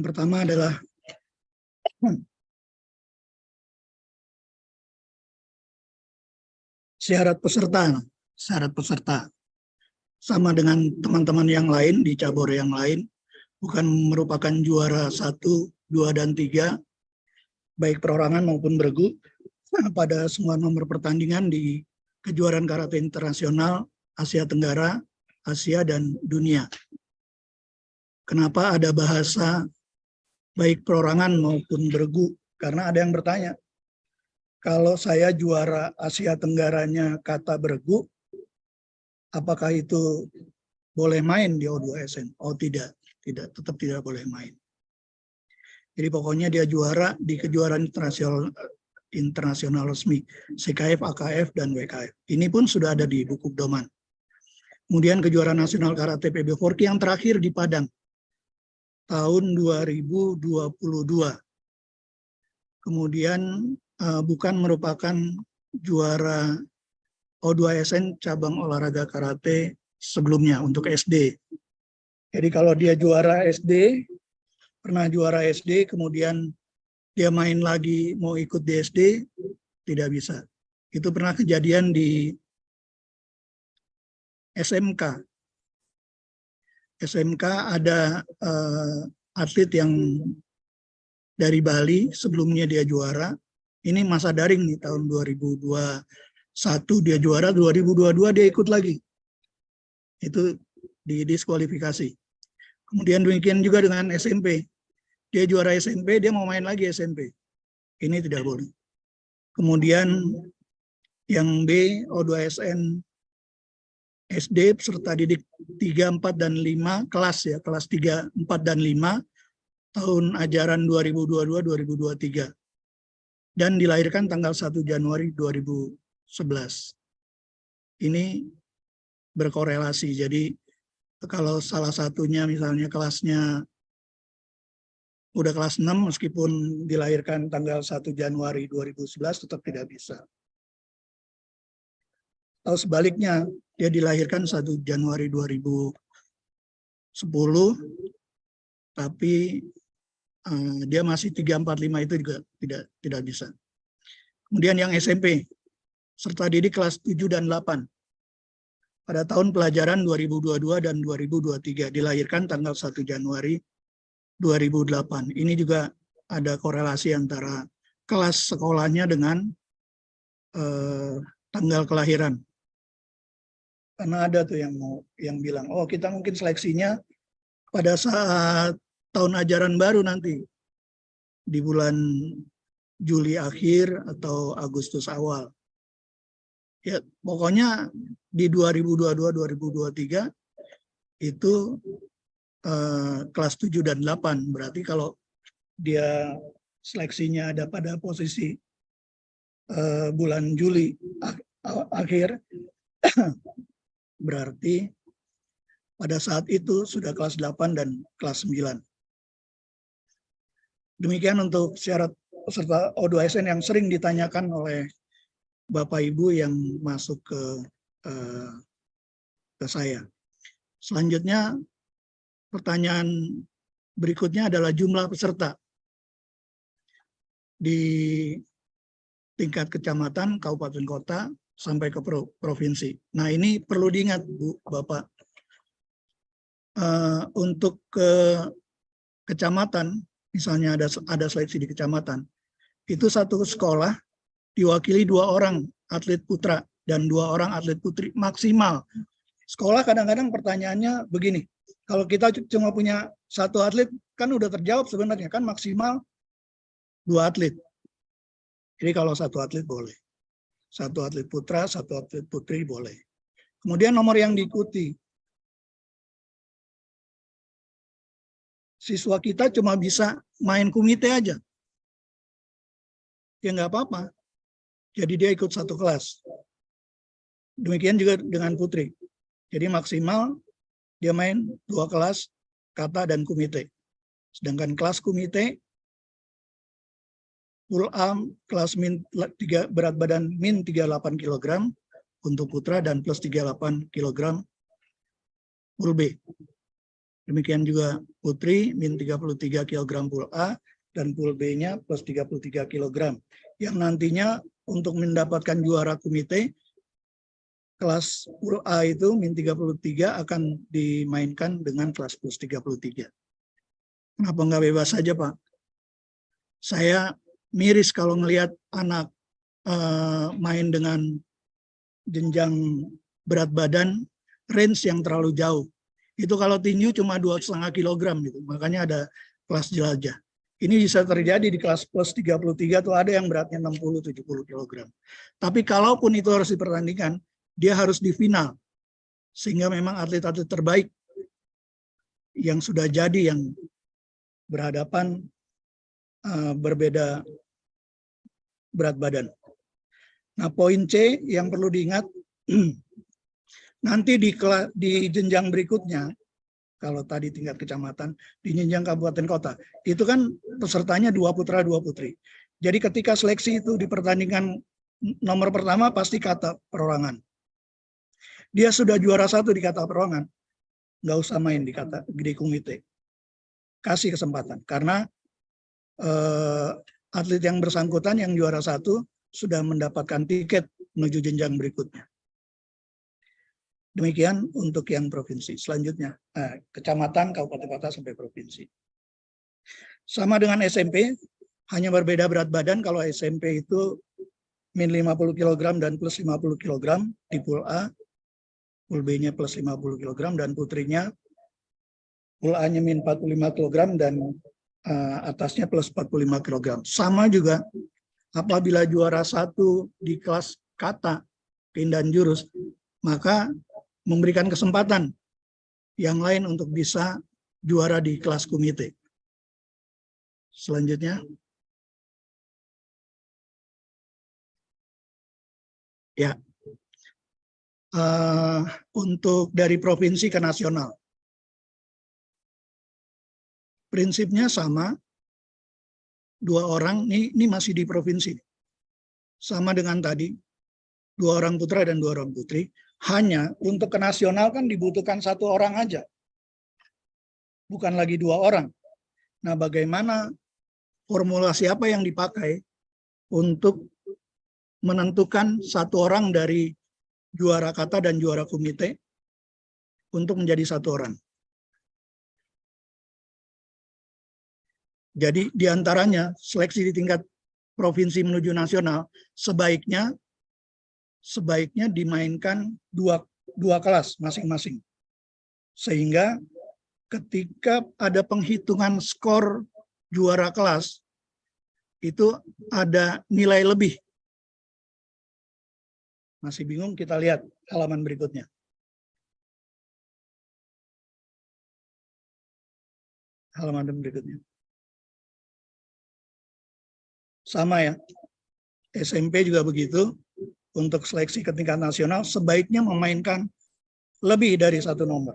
Pertama adalah syarat peserta. Syarat peserta sama dengan teman-teman yang lain di cabur yang lain, bukan merupakan juara 1, 2, dan 3, baik perorangan maupun bergu, pada semua nomor pertandingan di kejuaraan karate internasional Asia Tenggara, Asia, dan dunia. Kenapa ada bahasa baik perorangan maupun bergu? Karena ada yang bertanya, kalau saya juara Asia Tenggaranya kata bergu, apakah itu boleh main di O2SN? Oh tidak, tetap tidak boleh main. Jadi pokoknya dia juara di kejuaraan internasional resmi, CKF, AKF, dan WKF. Ini pun sudah ada di buku pedoman. Kemudian kejuaraan nasional karate PB Forky yang terakhir di Padang, tahun 2022. Kemudian bukan merupakan juara O2SN cabang olahraga karate sebelumnya untuk SD. Jadi kalau dia juara SD, pernah juara SD, kemudian dia main lagi mau ikut di SD, tidak bisa. Itu pernah kejadian di SMK. SMK ada atlet yang dari Bali, sebelumnya dia juara. Ini masa daring nih, tahun 2021 dia juara, 2022 dia ikut lagi. Itu didiskualifikasi. Kemudian demikian juga dengan SMP. Dia juara SMP, dia mau main lagi SMP. Ini tidak boleh. Kemudian yang B, O2SN SD peserta didik 3, 4, dan 5, kelas ya, kelas 3, 4, dan 5, tahun ajaran 2022-2023. Dan dilahirkan tanggal 1 Januari 2011. Ini berkorelasi, jadi kalau salah satunya misalnya kelasnya udah kelas 6, meskipun dilahirkan tanggal 1 Januari 2011, tetap tidak bisa. Atau sebaliknya, dia dilahirkan 1 Januari 2010, tapi dia masih 3, 4, 5, itu juga tidak bisa. Kemudian yang SMP, serta didik kelas 7 dan 8, pada tahun pelajaran 2022 dan 2023, dilahirkan tanggal 1 Januari 2008. Ini juga ada korelasi antara kelas sekolahnya dengan tanggal kelahiran. Karena ada tuh yang bilang, oh kita mungkin seleksinya pada saat tahun ajaran baru nanti, di bulan Juli akhir atau Agustus awal. Ya, pokoknya di 2022-2023 itu kelas 7 dan 8. Berarti kalau dia seleksinya ada pada posisi bulan Juli akhir, berarti pada saat itu sudah kelas 8 dan kelas 9. Demikian untuk syarat peserta O2SN yang sering ditanyakan oleh Bapak Ibu yang masuk ke saya. Selanjutnya, pertanyaan berikutnya adalah jumlah peserta di tingkat kecamatan, kabupaten kota, sampai ke provinsi. Nah, ini perlu diingat, Bu, Bapak. Untuk ke kecamatan, misalnya ada seleksi di kecamatan, itu satu sekolah diwakili 2 orang atlet putra dan 2 orang atlet putri maksimal. Sekolah kadang-kadang pertanyaannya begini, kalau kita cuma punya 1 atlet, kan udah terjawab sebenarnya, kan maksimal 2 atlet. Jadi kalau 1 atlet boleh. 1 atlet putra, 1 atlet putri boleh. Kemudian nomor yang diikuti. Siswa kita cuma bisa main kumite aja. Ya nggak apa-apa. Jadi dia ikut 1 kelas. Demikian juga dengan putri. Jadi maksimal dia main 2 kelas, kata dan kumite. Sedangkan kelas kumite, full arm, kelas berat badan min 38 kg untuk putra dan plus 38 kg full B. Demikian juga putri min 33 kg pool A dan pool B-nya plus 33 kg. Yang nantinya untuk mendapatkan juara komite, kelas pool A itu min 33 akan dimainkan dengan kelas plus 33. Kenapa nggak bebas saja, Pak? Saya miris kalau melihat anak main dengan jenjang berat badan range yang terlalu jauh. Itu kalau tinju cuma 2,5 kg gitu. Makanya ada kelas jelajah. Ini bisa terjadi di kelas plus 33 tuh ada yang beratnya 60-70 kg. Tapi kalaupun itu harus dipertandingkan, dia harus di final. Sehingga memang atlet-atlet terbaik yang sudah jadi yang berhadapan berbeda berat badan. Nah, poin C yang perlu diingat, nanti di jenjang berikutnya, kalau tadi tingkat kecamatan, di jenjang kabupaten kota, itu kan pesertanya 2 putra 2 putri. Jadi ketika seleksi itu dipertandingkan nomor pertama pasti kata perorangan. Dia sudah juara 1 di kata perorangan, nggak usah main di komite. Kasih kesempatan, karena atlet yang bersangkutan yang juara 1 sudah mendapatkan tiket menuju jenjang berikutnya. Demikian untuk yang provinsi. Selanjutnya, kecamatan, kabupaten kota, sampai provinsi. Sama dengan SMP, hanya berbeda berat badan. Kalau SMP itu min 50 kg dan plus 50 kg di pool A, pool B-nya plus 50 kg, dan putrinya pool A-nya min 45 kg dan atasnya plus 45 kg. Sama juga apabila juara 1 di kelas kata, keindahan jurus, maka memberikan kesempatan yang lain untuk bisa juara di kelas komite. Selanjutnya. Ya. Untuk dari provinsi ke nasional. Prinsipnya sama, 2 orang, ini masih di provinsi. Sama dengan tadi, 2 orang putra dan 2 orang putri. Hanya untuk ke nasional kan dibutuhkan 1 orang aja. Bukan lagi 2 orang. Nah, bagaimana formulasi apa yang dipakai untuk menentukan 1 orang dari juara kata dan juara komite untuk menjadi 1 orang. Jadi diantaranya seleksi di tingkat provinsi menuju nasional sebaiknya dimainkan dua kelas masing-masing. Sehingga ketika ada penghitungan skor juara kelas, itu ada nilai lebih. Masih bingung? Kita lihat halaman berikutnya. Halaman berikutnya. Sama ya, SMP juga begitu. Untuk seleksi ke tingkat nasional, sebaiknya memainkan lebih dari 1 nomor.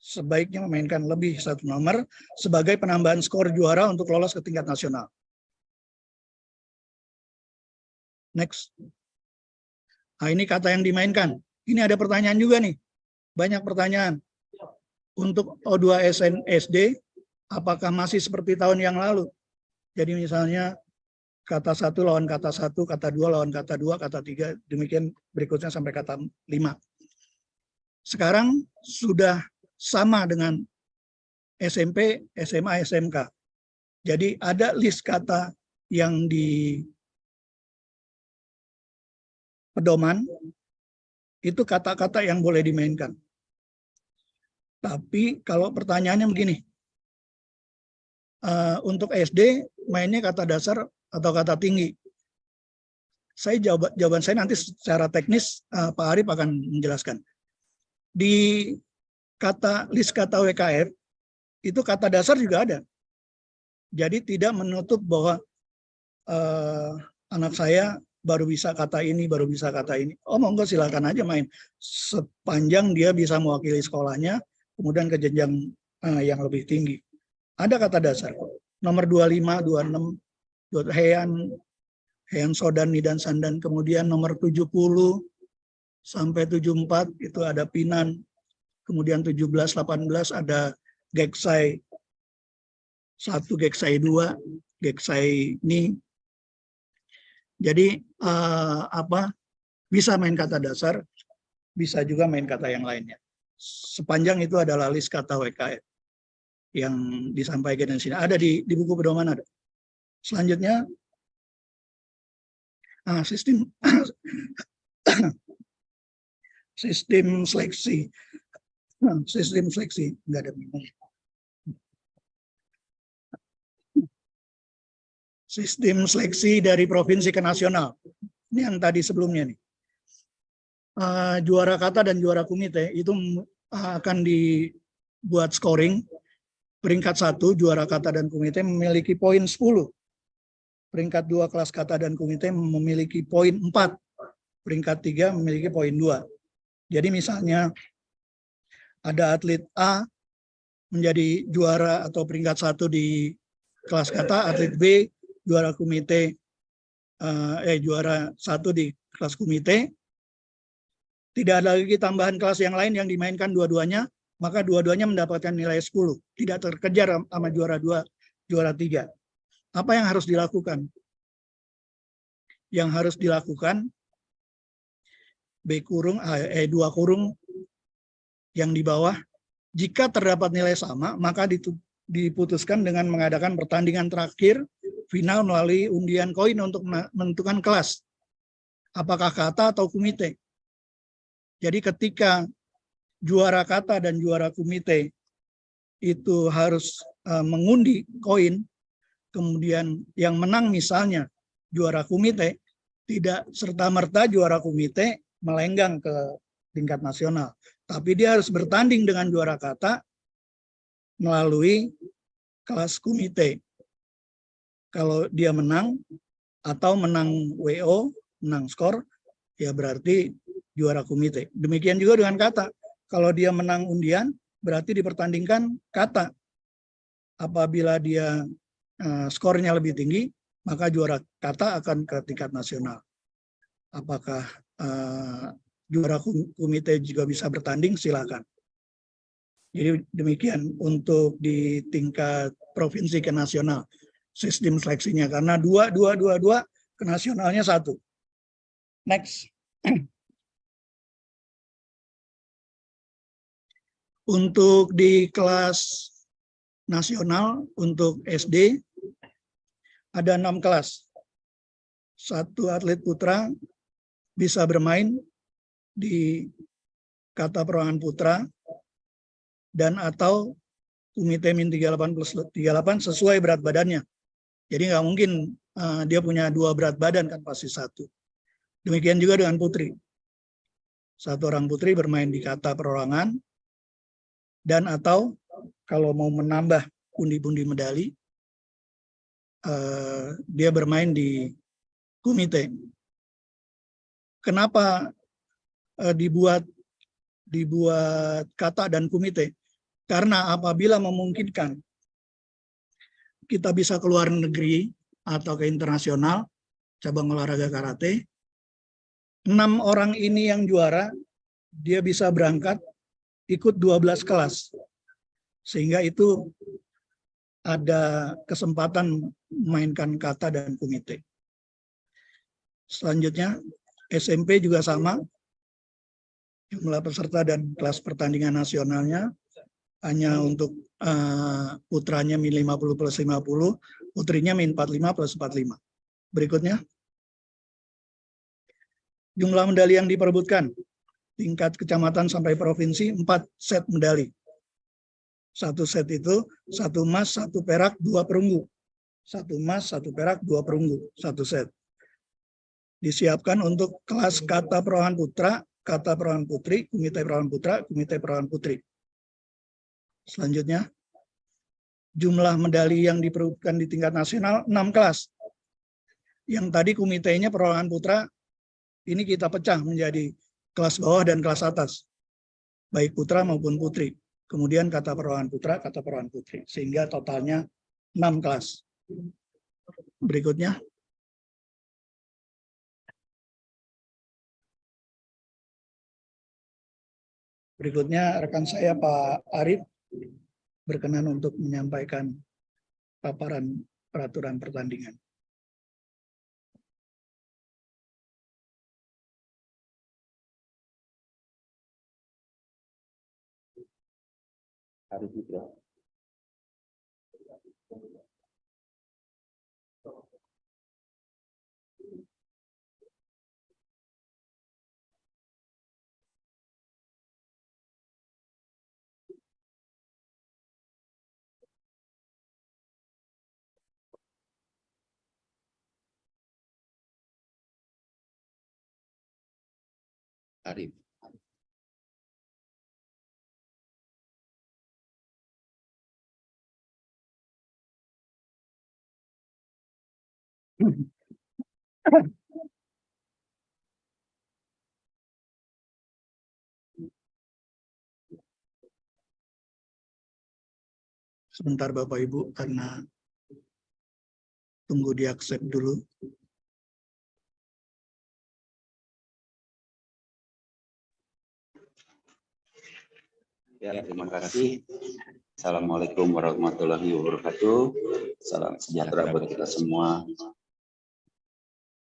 Sebaiknya memainkan lebih 1 nomor sebagai penambahan skor juara untuk lolos ke tingkat nasional. Next. Nah, ini kata yang dimainkan. Ini ada pertanyaan juga nih. Banyak pertanyaan. Untuk O2 SD, apakah masih seperti tahun yang lalu? Jadi misalnya kata 1 lawan kata 1, kata 2 lawan kata 2, kata 3, demikian berikutnya sampai kata 5. Sekarang sudah sama dengan SMP, SMA, SMK. Jadi ada list kata yang di pedoman, itu kata-kata yang boleh dimainkan. Tapi kalau pertanyaannya begini, untuk SD mainnya kata dasar atau kata tinggi. Jawaban saya nanti secara teknis Pak Arif akan menjelaskan. Di list kata WKF itu kata dasar juga ada. Jadi tidak menutup bahwa anak saya baru bisa kata ini, baru bisa kata ini. Oh monggo silakan aja main. Sepanjang dia bisa mewakili sekolahnya, kemudian ke jenjang yang lebih tinggi. Ada kata dasar. Nomor 25, 26, Hean Sodan, Nidan Sandan, kemudian nomor 70 sampai 74 itu ada Pinan, kemudian 17, 18 ada Geksai 1, Geksai 2, Geksai ini. Jadi bisa main kata dasar, bisa juga main kata yang lainnya. Sepanjang itu adalah list kata WKF yang disampaikan di sini. Ada di buku pedoman ada. Selanjutnya sistem sistem seleksi. Sistem seleksi enggak ada minum. Sistem seleksi dari provinsi ke nasional. Ini yang tadi sebelumnya nih. Juara kata dan juara komite itu akan dibuat scoring. Peringkat 1 juara kata dan komite memiliki poin 10. Peringkat 2 kelas kata dan komite memiliki poin 4. Peringkat 3 memiliki poin 2. Jadi misalnya ada atlet A menjadi juara atau peringkat 1 di kelas kata, atlet B juara komite juara 1 di kelas komite. Tidak ada lagi tambahan kelas yang lain yang dimainkan dua-duanya, maka dua-duanya mendapatkan nilai 10. Tidak terkejar sama juara 2, juara 3. Apa yang harus dilakukan? Yang harus dilakukan B kurung, 2 kurung yang di bawah. Jika terdapat nilai sama, maka diputuskan dengan mengadakan pertandingan terakhir final melalui undian koin untuk menentukan kelas. Apakah kata atau komite? Jadi ketika juara kata dan juara komite itu harus mengundi koin, kemudian yang menang misalnya juara komite, tidak serta-merta juara komite melenggang ke tingkat nasional. Tapi dia harus bertanding dengan juara kata melalui kelas komite. Kalau dia menang atau menang WO, menang skor, ya berarti juara komite. Demikian juga dengan kata. Kalau dia menang undian, berarti dipertandingkan kata. Apabila dia skornya lebih tinggi, maka juara kata akan ke tingkat nasional. Apakah juara komite juga bisa bertanding? Silakan. Jadi demikian untuk di tingkat provinsi ke nasional sistem seleksinya, karena 2 ke nasionalnya 1. Next. Untuk di kelas nasional untuk SD ada 6 kelas. 1 atlet putra bisa bermain di kata perorangan putra dan atau komite min 38 plus 38 sesuai berat badannya. Jadi nggak mungkin dia punya 2 berat badan, kan pasti 1. Demikian juga dengan putri. 1 orang putri bermain di kata perorangan dan atau kalau mau menambah pundi-pundi medali, dia bermain di komite. Kenapa dibuat kata dan komite? Karena apabila memungkinkan kita bisa ke luar negeri atau ke internasional, cabang olahraga karate, 6 orang ini yang juara, dia bisa berangkat ikut 12 kelas. Sehingga itu ada kesempatan memainkan kata dan komite. Selanjutnya, SMP juga sama. Jumlah peserta dan kelas pertandingan nasionalnya hanya untuk putranya min 50 plus 50, putrinya min 45 plus 45. Berikutnya. Jumlah medali yang diperebutkan. Tingkat kecamatan sampai provinsi 4 set medali. 1 set itu 1 emas, 1 perak, 2 perunggu. 1 emas, 1 perak, 2 perunggu. 1 set. Disiapkan untuk kelas kata perorangan putra, kata perorangan putri, komite perorangan putra, komite perorangan putri. Selanjutnya, jumlah medali yang diperebutkan di tingkat nasional 6 kelas. Yang tadi komitenya perorangan putra, ini kita pecah menjadi kelas bawah dan kelas atas, baik putra maupun putri. Kemudian kata perorangan putra, kata perorangan putri, sehingga totalnya 6 kelas. Berikutnya. Berikutnya rekan saya Pak Arif berkenan untuk menyampaikan paparan peraturan pertandingan. Arif. Sebentar Bapak Ibu, karena tunggu di-accept dulu. Ya, terima kasih. Assalamualaikum warahmatullahi wabarakatuh. Salam sejahtera buat kita semua.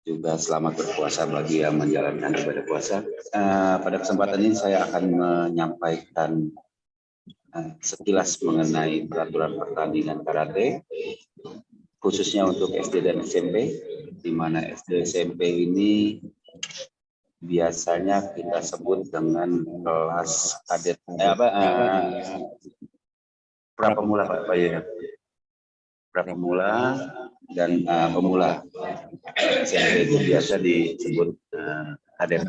Juga selamat berpuasa bagi yang menjalankan ibadah puasa. Pada kesempatan ini saya akan menyampaikan sekilas mengenai peraturan pertandingan karate, khususnya untuk SD dan SMP, di mana SD SMP ini biasanya kita sebut dengan kelas kadet, prapemula Pak ya, prapemula dan pemula. SMP itu biasa disebut kadet.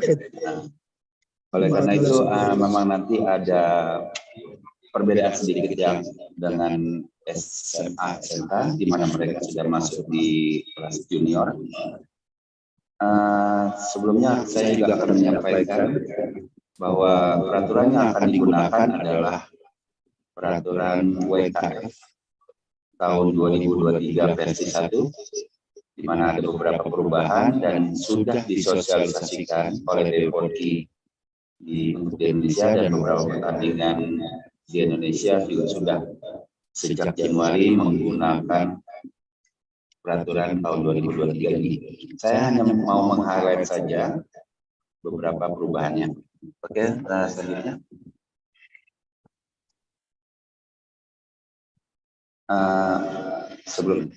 Oleh karena itu memang nanti ada perbedaan sedikit ya dengan SMA, SMK, di mana mereka sudah masuk di kelas junior. Sebelumnya saya juga akan menyampaikan bahwa peraturan yang akan digunakan adalah peraturan WKF tahun 2023 versi 1, di mana ada beberapa perubahan dan sudah disosialisasikan oleh Deporki untuk di Indonesia, dan beberapa pertandingan di Indonesia juga sudah sejak Januari menggunakan peraturan tahun 2023 ini. Saya hanya mau meng-highlight saja beberapa perubahannya. Oke, selanjutnya. Sebelum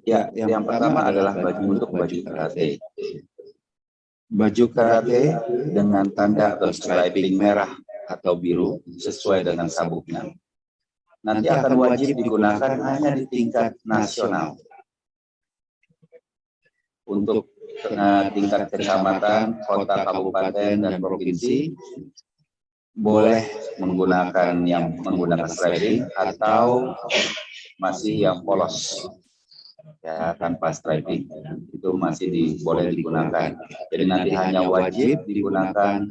ya, yang pertama adalah untuk baju karate. Baju karate dengan tanda atau striping merah atau biru sesuai dengan sabuknya nanti akan wajib digunakan hanya di tingkat nasional. Untuk tingkat kecamatan, kota, kabupaten, dan provinsi boleh menggunakan striping atau masih yang polos ya, tanpa striping, itu masih boleh digunakan. Jadi nanti hanya wajib digunakan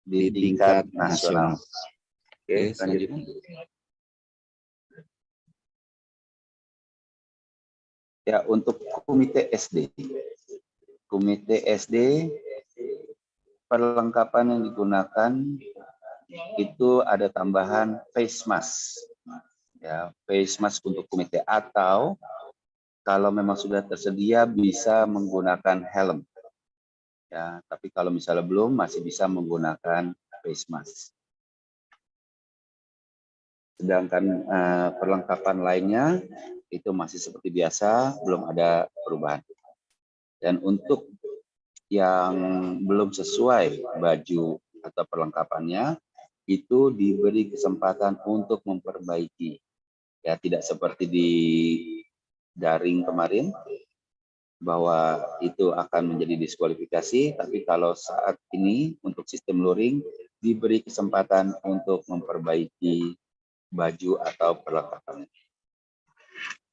di tingkat nasional. Oke, selanjutnya. Ya, untuk komite SD. Komite SD, perlengkapan yang digunakan itu ada tambahan face mask. Ya, face mask untuk komite, atau kalau memang sudah tersedia bisa menggunakan helm. Ya, tapi kalau misalnya belum, masih bisa menggunakan face mask. Sedangkan perlengkapan lainnya itu masih seperti biasa, belum ada perubahan. Dan untuk yang belum sesuai baju atau perlengkapannya, itu diberi kesempatan untuk memperbaiki. Ya, tidak seperti di daring kemarin, bahwa itu akan menjadi diskualifikasi, tapi kalau saat ini untuk sistem luring diberi kesempatan untuk memperbaiki baju atau perlengkapannya.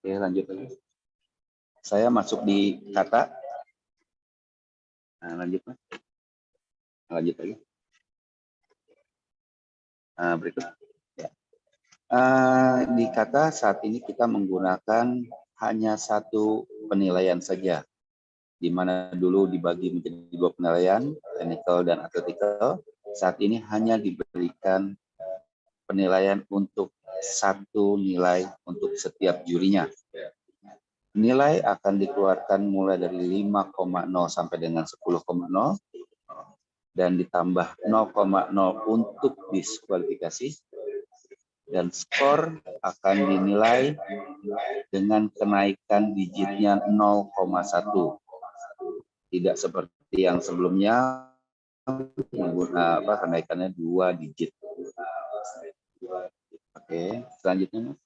Oke, lanjut lagi. Saya masuk di kata. Nah, lanjut lagi. Berikut. Ya. Di kata saat ini kita menggunakan hanya satu penilaian saja, di mana dulu dibagi menjadi 2 penilaian, technical dan atletical. Saat ini hanya diberikan penilaian untuk satu nilai untuk setiap jurinya. Nilai akan dikeluarkan mulai dari 5,0 sampai dengan 10,0 dan ditambah 0,0 untuk diskualifikasi, dan skor akan dinilai dengan kenaikan digitnya 0,1. Tidak seperti yang sebelumnya kenaikannya 2 digit. Oke, selanjutnya.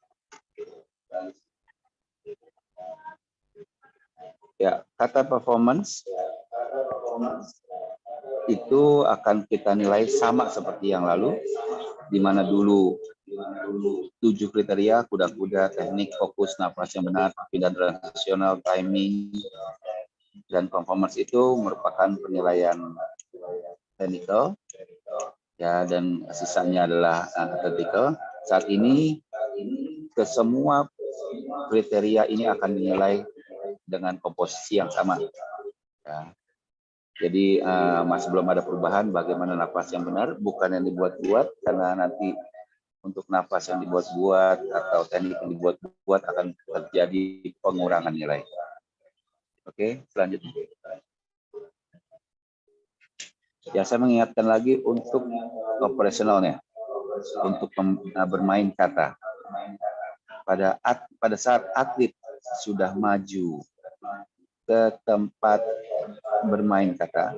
Ya, kata performance itu akan kita nilai sama seperti yang lalu, di mana dulu 7 kriteria: kuda-kuda, teknik, fokus, napas yang benar, pindah transisional, timing, dan performance itu merupakan penilaian technical, ya, dan sisanya adalah tactical. Saat ini ke semua kriteria ini akan dinilai dengan komposisi yang sama. Ya. Jadi masih belum ada perubahan bagaimana napas yang benar, bukan yang dibuat-buat, karena nanti untuk napas yang dibuat-buat atau teknik yang dibuat-buat akan terjadi pengurangan nilai. Oke, selanjutnya. Ya, saya mengingatkan lagi untuk operasionalnya, untuk bermain kata. Pada saat atlet sudah maju ke tempat bermain kata,